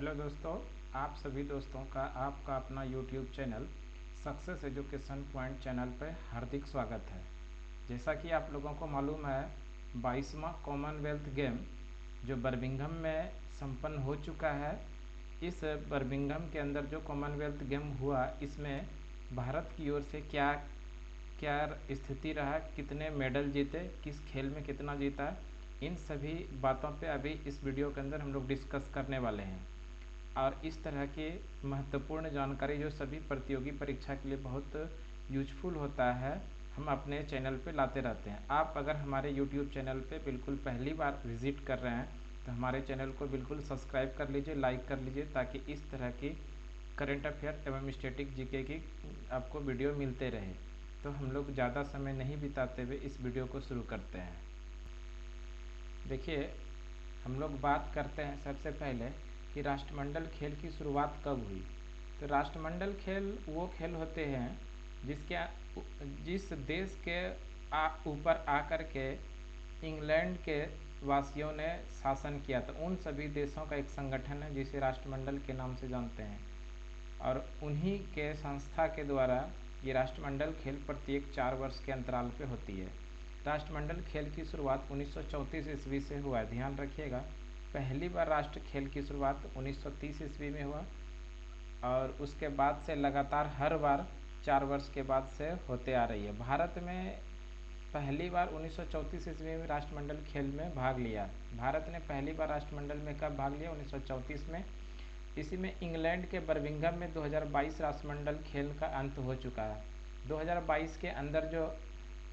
Hello दोस्तों, आप सभी दोस्तों का आपका अपना YouTube channel success education point channel पर हार्दिक स्वागत है। जैसा कि आप लोगों को मालूम है, 22वां कॉमनवेल्थ गेम जो बर्मिंघम में संपन्न हो चुका है। इस बर्मिंघम के अंदर जो कॉमनवेल्थ गेम हुआ, इसमें भारत की ओर से क्या क्या स्थिति रहा, कितने मेडल जीते, किस खेल में कितना जीता, इन सभी बातों पे अभी इस वीडियो के अंदर हम लोग डिस्कस करने वाले हैं। और इस तरह की महत्वपूर्ण जानकारी जो सभी प्रतियोगी परीक्षा के लिए बहुत यूजफुल होता है, हम अपने चैनल पे लाते रहते हैं। आप अगर हमारे यूट्यूब चैनल पे बिल्कुल पहली बार विजिट कर रहे हैं तो हमारे चैनल को बिल्कुल सब्सक्राइब कर लीजिए, लाइक कर लीजिए, ताकि इस तरह की करंट अफेयर एवं स्टैटिक जीके की आपको वीडियो मिलते रहे। तो हम लोग ज़्यादा समय नहीं बिताते हुए इस वीडियो को शुरू करते हैं। देखिए, हम लोग बात करते हैं सबसे पहले कि राष्ट्रमंडल खेल की शुरुआत कब हुई। तो राष्ट्रमंडल खेल वो खेल होते हैं जिस देश के ऊपर आकर के इंग्लैंड के वासियों ने शासन किया था, उन सभी देशों का एक संगठन है जिसे राष्ट्रमंडल के नाम से जानते हैं। और उन्हीं के संस्था के द्वारा ये राष्ट्रमंडल खेल प्रत्येक 4 वर्ष के अंतराल पे होती है। राष्ट्रमंडल खेल की शुरुआत 1934 ईस्वी से हुआ है, ध्यान रखिएगा। पहली बार राष्ट्र खेल की शुरुआत 1930 ईस्वी में हुआ और उसके बाद से लगातार हर बार 4 वर्ष के बाद से होते आ रही है। भारत में पहली बार 1934 ईस्वी में राष्ट्रमंडल खेल में भाग लिया। भारत ने पहली बार राष्ट्रमंडल में कब भाग लिया? 1934 में। इसी में इंग्लैंड के बर्मिंघम में 2022 राष्ट्रमंडल खेल का अंत हो चुका है। 2022 के अंदर जो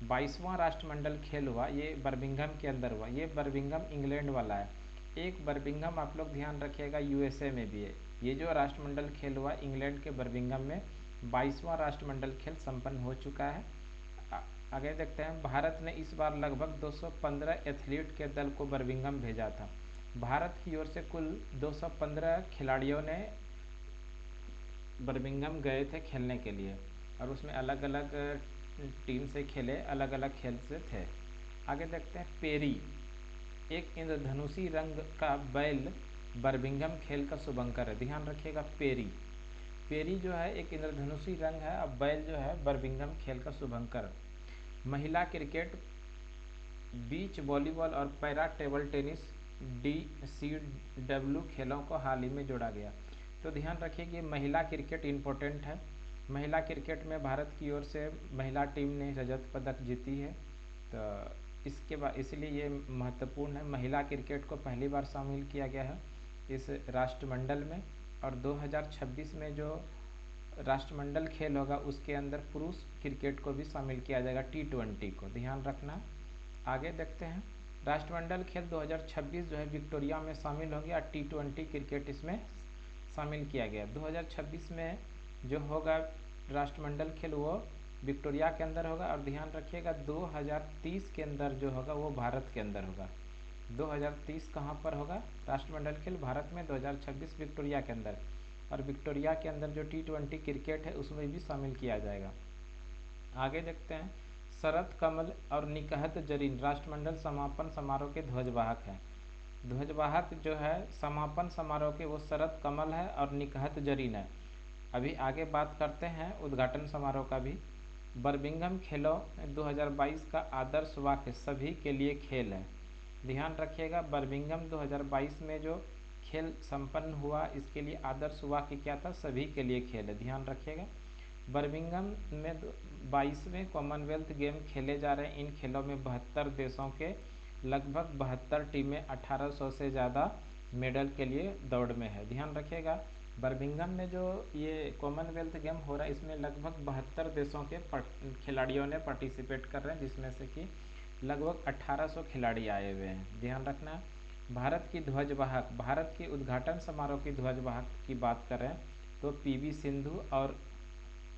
22वां राष्ट्रमंडल खेल हुआ, ये बर्मिंघम के अंदर हुआ। ये बर्मिंघम इंग्लैंड वाला है। एक बर्मिंघम आप लोग ध्यान रखिएगा यूएसए में भी है। ये जो राष्ट्रमंडल खेल हुआ इंग्लैंड के बर्मिंघम में, 22वां राष्ट्रमंडल खेल संपन्न हो चुका है। आगे देखते हैं। भारत ने इस बार लगभग 215 एथलीट के दल को बर्मिंघम भेजा था। भारत की ओर से कुल 215 खिलाड़ियों ने बर्मिंघम गए थे खेलने के लिए और उसमें अलग अलग टीम से खेले, अलग अलग खेल से थे। आगे देखते हैं। पेरी, एक इंद्रधनुषी रंग का बैल बर्मिंघम खेल का शुभंकर है। ध्यान रखिएगा, पेरी पेरी जो है एक इंद्रधनुषी रंग है और बैल जो है बर्मिंघम खेल का शुभंकर। महिला क्रिकेट, बीच वॉलीबॉल और पैरा टेबल टेनिस DCW खेलों को हाल ही में जोड़ा गया। तो ध्यान रखिए कि महिला क्रिकेट इम्पोर्टेंट है। महिला क्रिकेट में भारत की ओर से महिला टीम ने रजत पदक जीती है, तो इसके बाद इसलिए ये महत्वपूर्ण है। महिला क्रिकेट को पहली बार शामिल किया गया है इस राष्ट्रमंडल में। और 2026 में जो राष्ट्रमंडल खेल होगा उसके अंदर पुरुष क्रिकेट को भी शामिल किया जाएगा, T20 को, ध्यान रखना। आगे देखते हैं। राष्ट्रमंडल खेल 2026 जो है विक्टोरिया में शामिल हो गया। T20 क्रिकेट इसमें शामिल किया गया। 2026 में जो होगा राष्ट्रमंडल खेल वो विक्टोरिया के अंदर होगा। और ध्यान रखिएगा 2030 के अंदर जो होगा वो भारत के अंदर होगा। 2030 कहाँ पर होगा राष्ट्रमंडल खेल? भारत में। 2026 विक्टोरिया के अंदर। और विक्टोरिया के अंदर जो T20 क्रिकेट है उसमें भी शामिल किया जाएगा। आगे देखते हैं। शरद कमल और निकहत जरीन राष्ट्रमंडल समापन समारोह के ध्वजवाहक हैं। ध्वजवाहक जो है समापन समारोह के वो शरद कमल है और निकहत जरीन है। अभी आगे बात करते हैं उद्घाटन समारोह का भी। बर्मिंघम खेलों 2022 का आदर्श वाक्य सभी के लिए खेल है। ध्यान रखिएगा, बर्मिंघम 2022 में जो खेल संपन्न हुआ इसके लिए आदर्श वाक्य क्या था? सभी के लिए खेल है। ध्यान रखिएगा। बर्मिंघम में 22वें कॉमनवेल्थ गेम खेले जा रहे हैं। इन खेलों में 72 देशों के लगभग 72 टीमें 1800 से ज़्यादा मेडल के लिए दौड़ में है। ध्यान रखिएगा, बर्मिंघम में जो ये कॉमनवेल्थ गेम हो रहा है इसमें लगभग 72 देशों के खिलाड़ियों ने पार्टिसिपेट कर रहे हैं, जिसमें से कि लगभग 1800 खिलाड़ी आए हुए हैं। ध्यान रखना। भारत की ध्वजवाहक, भारत के उद्घाटन समारोह की ध्वजवाहक की बात करें तो PV सिंधु और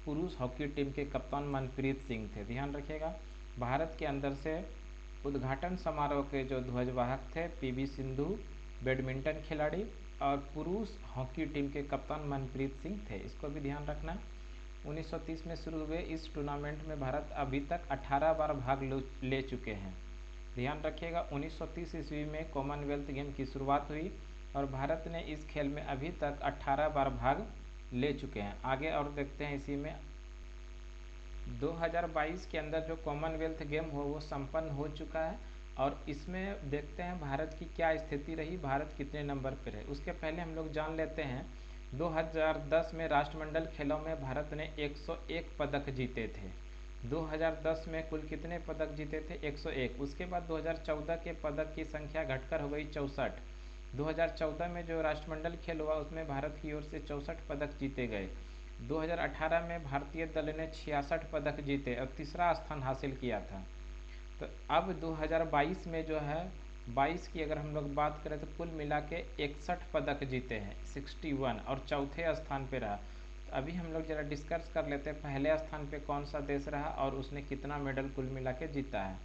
पुरुष हॉकी टीम के कप्तान मनप्रीत सिंह थे। ध्यान रखिएगा, भारत के अंदर से उद्घाटन समारोह के जो ध्वजवाहक थे PV सिंधु बैडमिंटन खिलाड़ी और पुरुष हॉकी टीम के कप्तान मनप्रीत सिंह थे। इसको भी ध्यान रखना। 1930 में शुरू हुए इस टूर्नामेंट में भारत अभी तक 18 बार भाग ले चुके हैं। ध्यान रखिएगा, 1930 ईस्वी में कॉमनवेल्थ गेम की शुरुआत हुई और भारत ने इस खेल में अभी तक 18 बार भाग ले चुके हैं। आगे और देखते हैं इसी में 2022 के अंदर जो कॉमनवेल्थ गेम हो वो संपन्न हो चुका है और इसमें देखते हैं भारत की क्या स्थिति रही, भारत कितने नंबर पर है। उसके पहले हम लोग जान लेते हैं 2010 में राष्ट्रमंडल खेलों में भारत ने 101 पदक जीते थे। 2010 में कुल कितने पदक जीते थे? 101। उसके बाद 2014 के पदक की संख्या घटकर हो गई 64। 2014 में जो राष्ट्रमंडल खेल हुआ उसमें भारत की ओर से 64 पदक जीते गए। 2018 में भारतीय दल ने 66 पदक जीते और तीसरा स्थान हासिल किया था। तो अब 2022 में जो है 22 की अगर हम लोग बात करें तो कुल मिला के 61 पदक जीते हैं, 61, और चौथे स्थान पे रहा। तो अभी हम लोग जरा डिस्कस कर लेते हैं पहले स्थान पे कौन सा देश रहा और उसने कितना मेडल कुल मिला के जीता है।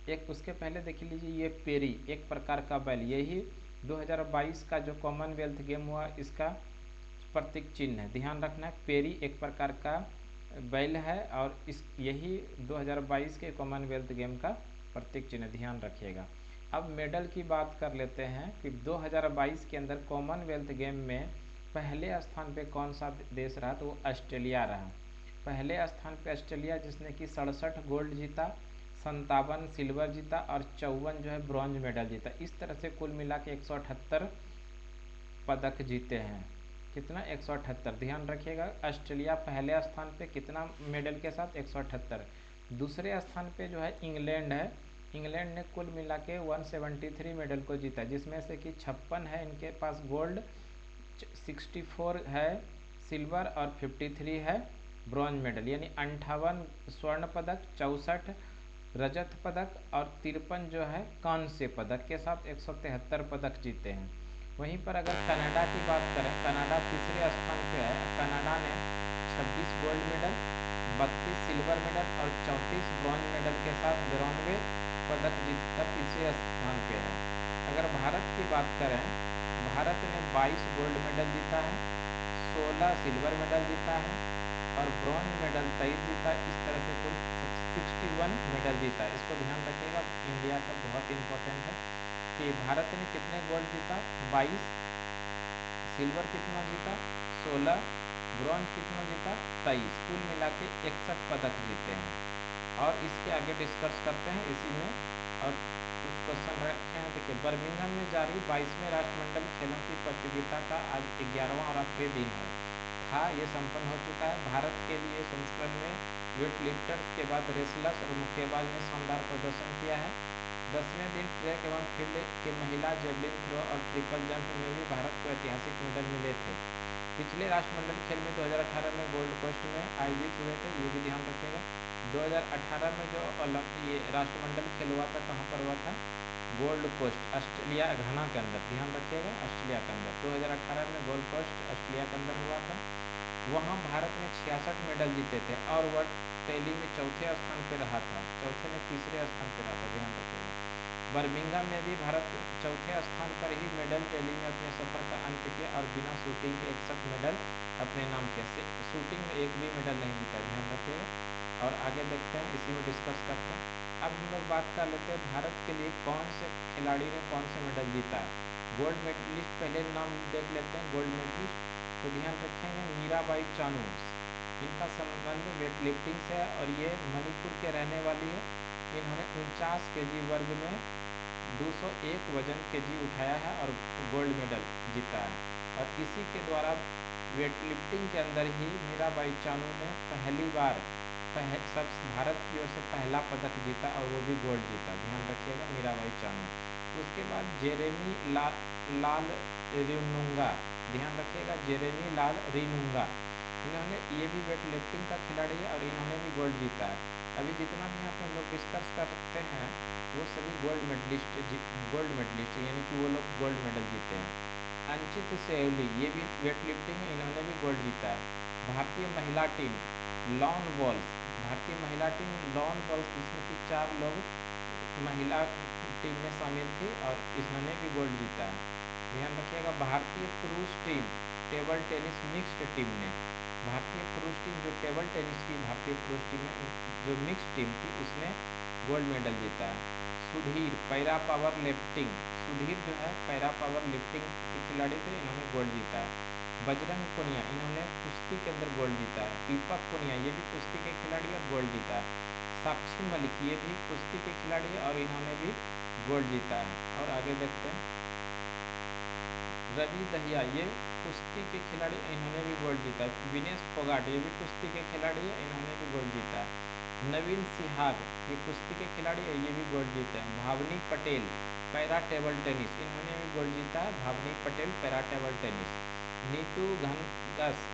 एक उसके पहले देख लीजिए, ये पेरी एक प्रकार का बैल, यही 2022 का जो कॉमनवेल्थ गेम हुआ इसका प्रतीक चिन्ह है। ध्यान रखना है, पेरी एक प्रकार का बैल है और इस यही 2022 के कॉमनवेल्थ गेम का प्रतीक चिन्ह, ध्यान रखिएगा। अब मेडल की बात कर लेते हैं कि 2022 के अंदर कॉमनवेल्थ गेम में पहले स्थान पे कौन सा देश रहा, तो वो ऑस्ट्रेलिया रहा। पहले स्थान पे ऑस्ट्रेलिया, जिसने कि 67 गोल्ड जीता, 57 सिल्वर जीता और 54 जो है ब्रॉन्ज मेडल जीता। इस तरह से कुल मिला के 178 पदक जीते हैं। कितना? 178। ध्यान रखिएगा, ऑस्ट्रेलिया पहले स्थान पे कितना मेडल के साथ? 178। दूसरे स्थान पे जो है इंग्लैंड है। इंग्लैंड ने कुल मिला के 173 मेडल को जीता, जिसमें से कि 56 है इनके पास गोल्ड, 64 है सिल्वर और 53 है ब्रॉन्ज मेडल, यानी 58 स्वर्ण पदक, 64 रजत पदक और 53 जो है कांस्य पदक के साथ 173 पदक जीते हैं। वहीं पर अगर कनाडा की बात करें, कनाडा तीसरे स्थान पे है। कनाडा ने 26 गोल्ड मेडल, 32 सिल्वर मेडल और 34 ब्रॉन्ज मेडल के साथ 92 पदक जीतकर तीसरे स्थान पे है। अगर भारत की बात करें, भारत ने 22 गोल्ड मेडल जीता है, 16 सिल्वर मेडल जीता है और ब्रॉन्ज मेडल 23 जीता। इस तरह से कुल 61 मेडल जीता है। इसको ध्यान रखिएगा, इंडिया का बहुत इंपॉर्टेंट है कि भारत ने कितने गोल्ड जीता? 22, सिल्वर कितना जीता? 16, ब्रॉन्ज कितना जीता? 23, कुल मिला के 61 पदक जीते हैं। और इसके आगे डिस्कस करते हैं इसी में। और कुछ क्वेश्चन रखे हैं, देखिए बर्मिंघम में जारी 22वें राष्ट्रमंडल खेलों की प्रतियोगिता का आज 11वां और आखिरी दिन था। ये संपन्न हो चुका है। भारत के लिए संस्करण में वेट लिफ्टर्स के बाद रेसलर्स और मुक्केबाज ने शानदार प्रदर्शन किया है। 10वें दिन ट्रैक एवं फील्ड के महिला जेवलिन थ्रो और ट्रिपल जंप में भी भारत को ऐतिहासिक मेडल मिले थे। पिछले राष्ट्रमंडल खेल में 2018 में गोल्ड कोस्ट में आयोजित हुए थे, ये भी ध्यान रखिएगा। 2018 में जो ये राष्ट्रमंडल खेल हुआ था, कहाँ पर हुआ था? गोल्ड कोस्ट, ऑस्ट्रेलिया, घाना के अंदर। ध्यान रखिएगा, ऑस्ट्रेलिया के अंदर 2018 में गोल्ड कोस्ट ऑस्ट्रेलिया के अंदर हुआ था। वहाँ भारत ने 66 मेडल जीते थे और वह टैली में चौथे स्थान पर रहा था, चौथे ने तीसरे स्थान पर रहा था, ध्यान रखिएगा। बर्मिंघम में भी भारत चौथे स्थान पर ही मेडल टैली में अपने सफर का अंत किया और बिना शूटिंग के 61 मेडल अपने नाम किया। शूटिंग में एक भी मेडल नहीं जीता, ध्यान रखिएगा। और आगे देखते हैं, इसी में डिस्कस करते हैं। अब हम लोग बात कर लेते हैं भारत के लिए कौन से खिलाड़ी ने कौन से मेडल जीता है। गोल्ड मेडलिस्ट पहले नाम देख लेते हैं, गोल्ड मेडलिस्ट। तो ध्यान रखेंगे मीराबाई चानू, इनका संबंध वेट लिफ्टिंग से है और ये मणिपुर के रहने वाली है। इन्होंने 49 केजी वर्ग में 201 वजन केजी उठाया है और गोल्ड मेडल जीता है। और इसी के द्वारा वेट लिफ्टिंग के अंदर ही मीराबाई चानू ने पहली बार सब भारत की ओर से पहला पदक जीता और वो भी गोल्ड जीता, ध्यान रखिएगा, मीराबाई चानू। उसके बाद जेरेमी लाल रिनुंगा, ध्यान रखिएगा, जेरेमी लाल रिनुंगा, इन्होंने, ये भी वेट लिफ्टिंग का खिलाड़ी है और इन्होंने भी गोल्ड जीता है। अभी जितना भी यहाँ पे हम लोग डिस्कस करते हैं वो सभी गोल्ड मेडलिस्ट यानी कि वो लोग गोल्ड मेडल जीते हैं। अंचित सेवली, ये भी वेट लिफ्टिंग है, इन्होंने भी गोल्ड जीता है। भारतीय महिला टीम लॉन बॉल्स, भारतीय महिला टीम लॉन बॉल्स, जिसमें कि 4 लोग महिला टीम में शामिल थी और इन्होंने भी गोल्ड जीता है, ध्यान रखिएगा। भारतीय पुरुष team table tennis mixed team ने, भारतीय पुरुष टीम जो टेबल टेनिस की भारतीय पुरुष टीम है, जो मिक्स्ड टीम थी, उसने गोल्ड मेडल जीता है। Sudhir para power lifting, Sudhir जो है पैरा पावर लिफ्टिंग के खिलाड़ी थे, इन्होंने गोल्ड जीता है। बजरंग पुनिया, इन्होंने कुश्ती के अंदर गोल्ड जीता है। दीपक पुनिया, ये भी कुश्ती के खिलाड़ी और गोल्ड जीता है। साक्षी मलिक, ये भी कुश्ती के खिलाड़ी है और इन्होंने भी गोल्ड जीता है। और आगे देखते हैं, रवि दहिया, ये कुश्ती के खिलाड़ी, इन्होंने भी गोल्ड जीता है। विनेश फोगाट, ये भी कुश्ती के खिलाड़ी है, इन्होंने भी गोल्ड जीता है। नवीन सिहाग, ये कुश्ती के खिलाड़ी है, ये भी गोल्ड जीते हैं। Bhavani Patel, para table tennis, इन्होंने भी गोल्ड जीता है। Bhavani Patel, para table tennis. Neetu Ghanghas,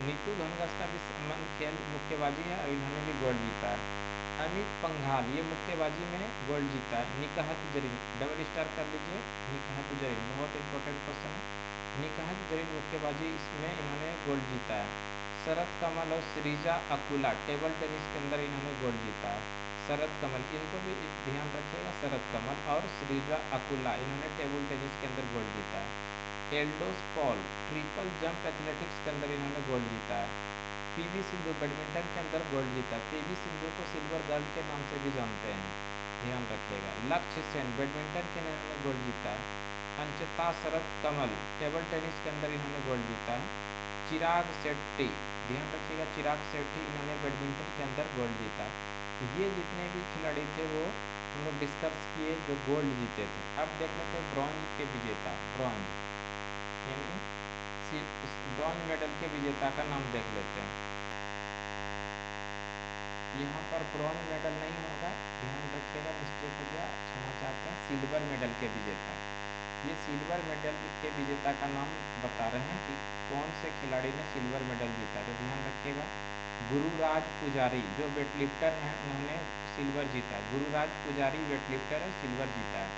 Neetu Ghanghas का भी संबंध खेल मुक्केबाजी है और इन्होंने भी गोल्ड जीता है। अमित पंघाल, ये मुक्केबाजी में गोल्ड जीता है। निकहत जरीन, डबल स्टार कर लीजिए, निकहत जरीन बहुत इंपॉर्टेंट क्वेश्चन है। निकहत जरीन मुक्केबाजी इसमें इन्होंने गोल्ड जीता है। शरद कमल और श्रीजा अकुला, टेबल टेनिस के अंदर इन्होंने गोल्ड जीता है। शरद कमल, इनको भी ध्यान रखिएगा, शरद कमल और श्रीजा अकुला, इन्होंने टेबल टेनिस के अंदर गोल्ड जीता है। Eldhose Paul, triple jump athletics के अंदर इन्होंने गोल्ड जीता है। पीवी सिंधु, बैडमिंटन के अंदर गोल्ड जीता है। पीवी सिंधु को सिल्वर गर्ल के नाम से भी जानते हैं, ध्यान रखिएगा। लक्ष्य सेन, बैडमिंटन के इन्होंने गोल्ड जीता है। अंचिता शरद कमल, टेबल टेनिस के अंदर इन्होंने गोल्ड जीता है। चिराग शेट्टी, ध्यान रखिएगा, चिराग शेट्टी, इन्होंने बैडमिंटन के अंदर गोल्ड जीता है। तो ये जितने भी खिलाड़ी थे वो हम लोग डिस्कस किए जो गोल्ड जीते थे। अब देख लेते हैं ब्रॉन्ज के विजेता, ब्रॉन्ज यानी ब्रॉन्ज मेडल के विजेता का नाम देख लेते हैं। यहाँ पर ब्रॉन्ज मेडल नहीं होगा, ध्यान रखिएगा, मिस्टेक हो गया, क्षमा चाहते हैं। सिल्वर मेडल के विजेता, ये सिल्वर मेडल के विजेता का नाम बता रहे हैं कि कौन से खिलाड़ी ने सिल्वर मेडल जीता है। तो ध्यान रखिएगा, गुरुराज पुजारी जो वेटलिफ्टर हैं, उन्होंने सिल्वर जीता है। गुरुराज पुजारी वेटलिफ्टर है, सिल्वर जीता है।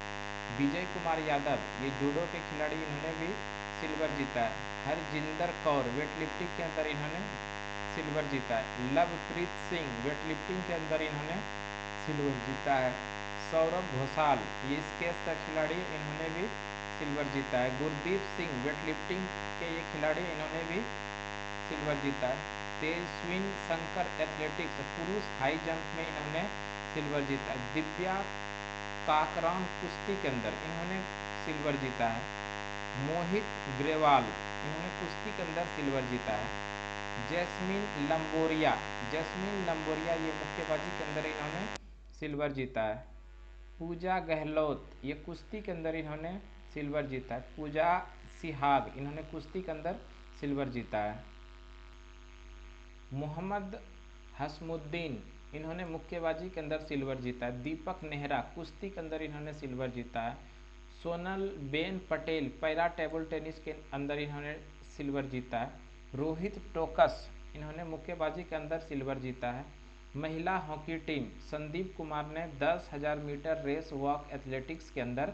विजय कुमार यादव, ये जूडो के खिलाड़ी, इन्होंने भी सिल्वर जीता है। हरजिंदर कौर, वेटलिफ्टिंग के अंदर इन्होंने सिल्वर जीता है। लवप्रीत सिंह, वेटलिफ्टिंग के अंदर इन्होंने सिल्वर जीता है। सौरभ घोषाल, ये स्केच का खिलाड़ी, इन्होंने भी सिल्वर जीता है। गुरदीप सिंह, वेटलिफ्टिंग के ये खिलाड़ी, इन्होंने भी सिल्वर जीता है। तेजस्विन शंकर, एथलेटिक्स पुरुष हाई जंप में इन्होंने सिल्वर जीता है। दिव्या काकरान, कुश्ती के अंदर इन्होंने सिल्वर जीता है। मोहित ग्रेवाल, इन्होंने कुश्ती के अंदर सिल्वर जीता है। जैस्मिन लंबोरिया, जैस्मिन लंबोरिया, ये मुक्केबाजी के अंदर इन्होंने सिल्वर जीता है। पूजा गहलोत, ये कुश्ती के अंदर इन्होंने सिल्वर जीता है। पूजा सिहाग, इन्होंने कुश्ती के अंदर सिल्वर जीता है। मोहम्मद हसमुद्दीन, इन्होंने मुक्केबाजी के अंदर सिल्वर जीता है। दीपक नेहरा, कुश्ती के अंदर इन्होंने सिल्वर जीता है। Sonal Ben Patel, para table tennis के अंदर इन्होंने सिल्वर जीता है। रोहित टोकस, इन्होंने मुक्केबाजी के अंदर सिल्वर जीता है। महिला हॉकी टीम, संदीप कुमार ने 10,000 मीटर रेस वॉक एथलेटिक्स के अंदर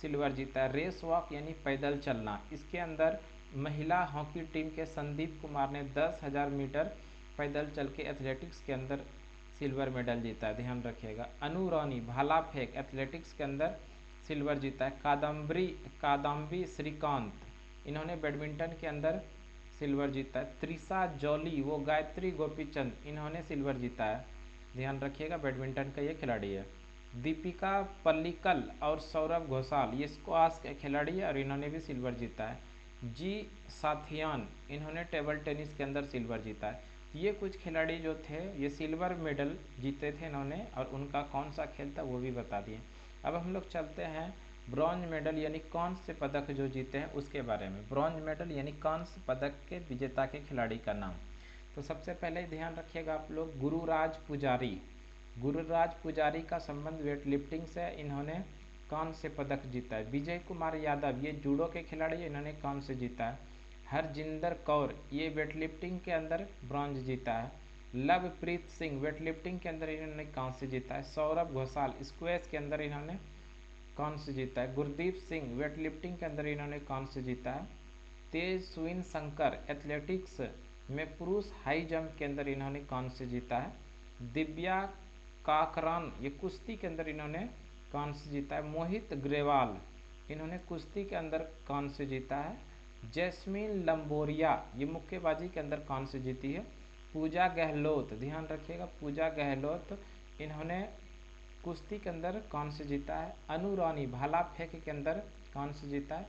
सिल्वर जीता है। रेस वॉक यानी पैदल चलना, इसके अंदर महिला हॉकी टीम के संदीप कुमार ने 10,000 मीटर पैदल चल के एथलेटिक्स के अंदर सिल्वर मेडल जीता है, ध्यान रखिएगा। अनु रानी, भाला फेंक एथलेटिक्स के अंदर सिल्वर जीता है। कादम्बी श्रीकांत, इन्होंने बैडमिंटन के अंदर सिल्वर जीता है। त्रिशा जॉली, वो गायत्री गोपीचंद, इन्होंने सिल्वर जीता है, ध्यान रखिएगा, बैडमिंटन का ये खिलाड़ी है। दीपिका पल्लिकल और सौरभ घोषाल, ये स्क्वाश के खिलाड़ी है और इन्होंने भी सिल्वर जीता है। जी साथियान, इन्होंने टेबल टेनिस के अंदर सिल्वर जीता है। ये कुछ खिलाड़ी जो थे ये सिल्वर मेडल जीते थे इन्होंने, और उनका कौन सा खेल था वो भी बता दिए। अब हम लोग चलते हैं ब्रॉन्ज मेडल यानी कांस्य पदक जो जीते हैं उसके बारे में। ब्रॉन्ज मेडल यानी कांस्य पदक के विजेता के खिलाड़ी का नाम। तो सबसे पहले ध्यान रखिएगा आप लोग, गुरुराज पुजारी, गुरुराज पुजारी का संबंध वेट लिफ्टिंग से, इन्होंने कांस्य पदक जीता है। विजय कुमार यादव, ये जूडो के खिलाड़ी, इन्होंने कांस्य जीता है। हरजिंदर कौर, ये वेट लिफ्टिंग के अंदर ब्रॉन्ज जीता है। लवप्रीत सिंह, वेट लिफ्टिंग के अंदर इन्होंने कांस्य जीता है। सौरभ घोषाल, स्क्वैश के अंदर इन्होंने कांस्य जीता है। गुरदीप सिंह, वेट लिफ्टिंग के अंदर इन्होंने कांस्य जीता है। तेजस्विन शंकर, एथलेटिक्स में पुरुष हाई जंप के अंदर इन्होंने कांस्य जीता है। दिव्या काकरान, ये कुश्ती के अंदर इन्होंने कांस्य जीता है। मोहित ग्रेवाल, इन्होंने कुश्ती के अंदर कांस्य जीता है। जैस्मिन लंबोरिया, ये मुक्केबाजी के अंदर कांस्य जीती है। पूजा गहलोत, ध्यान रखिएगा, पूजा गहलोत, इन्होंने कुश्ती के अंदर कांस्य जीता है। अनु रानी भाला फेंक के अंदर कांस्य जीता है।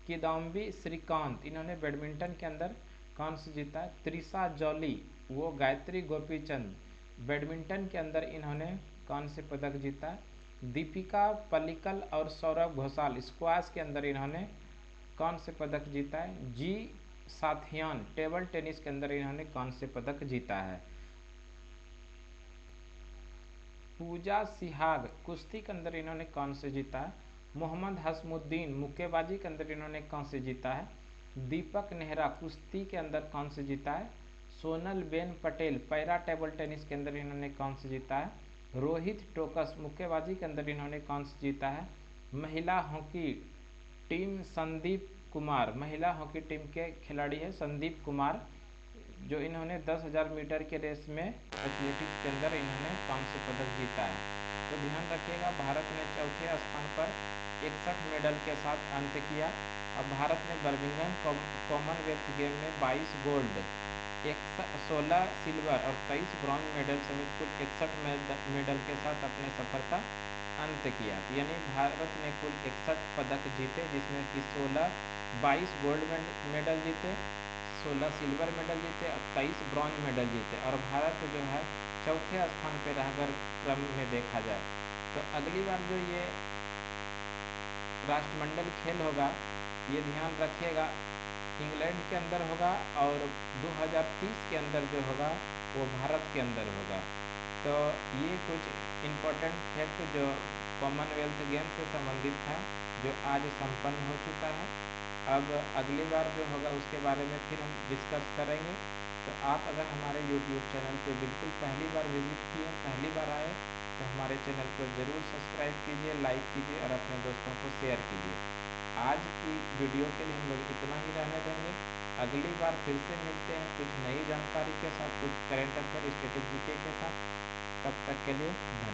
किदाम्बी श्रीकांत इन्होंने बैडमिंटन के अंदर कांस्य जीता है। त्रिशा जॉली वो गायत्री गोपीचंद बैडमिंटन के अंदर इन्होंने कांस्य पदक जीता है। दीपिका पल्लिकल और सौरभ घोषाल स्क्वाश के अंदर इन्होंने कांस्य पदक जीता है। जी साथियान टेबल टेनिस के अंदर इन्होंने कांस्य पदक जीता है। पूजा सिहाग कुश्ती के अंदर इन्होंने कांस्य जीता है। मोहम्मद हसमुद्दीन मुक्केबाजी के अंदर इन्होंने कांस्य जीता है। दीपक नेहरा कुश्ती के अंदर कांस्य जीता है। Sonal Ben Patel para table tennis के अंदर इन्होंने कांस्य जीता है। रोहित टोकस मुक्केबाजी के अंदर इन्होंने कांस्य जीता है। महिला हॉकी टीम संदीप कुमार महिला हॉकी टीम के खिलाड़ी है संदीप कुमार, जो इन्होंने 10,000 मीटर के रेस में एथलेटिक्स के अंदर इन्होंने कांस्य पदक जीता है। तो ध्यान रखिएगा, भारत ने चौथे स्थान पर 61 मेडल के साथ अंत किया। अब भारत ने बर्मिंघम कॉमनवेल्थ गेम में 22 गोल्ड, 16 सिल्वर और 23 ब्रॉन्ज मेडल समेत कुल 61 मेडल के साथ अपने सफर का अंत किया। यानी भारत ने कुल 61 पदक जीते, जिसमें कि 22 गोल्ड मेडल जीते, 16 सिल्वर मेडल जीते और 23 ब्रॉन्ज मेडल जीते, और भारत जो है चौथे स्थान पर रह अगर क्रम में देखा जाए। तो अगली बार जो ये राष्ट्रमंडल खेल होगा, ये ध्यान रखिएगा, इंग्लैंड के अंदर होगा और 2030 के अंदर जो होगा वो भारत के अंदर होगा। तो ये कुछ इम्पोर्टेंट फैक्ट जो कॉमनवेल्थ गेम से संबंधित था, जो आज संपन्न हो चुका है। अब अगली बार जो होगा उसके बारे में फिर हम डिस्कस करेंगे। तो आप अगर हमारे YouTube चैनल पे बिल्कुल पहली बार विजिट किए, पहली बार आए, तो हमारे चैनल को ज़रूर सब्सक्राइब कीजिए, लाइक कीजिए और अपने दोस्तों को शेयर कीजिए। आज की वीडियो के लिए हम लोग इतना ही रहने देंगे। अगली बार फिर से मिलते हैं कुछ नई जानकारी के साथ, कुछ करेंट अफेयर स्टैटिक जीके के साथ। तब तक के लिए धन्यवाद।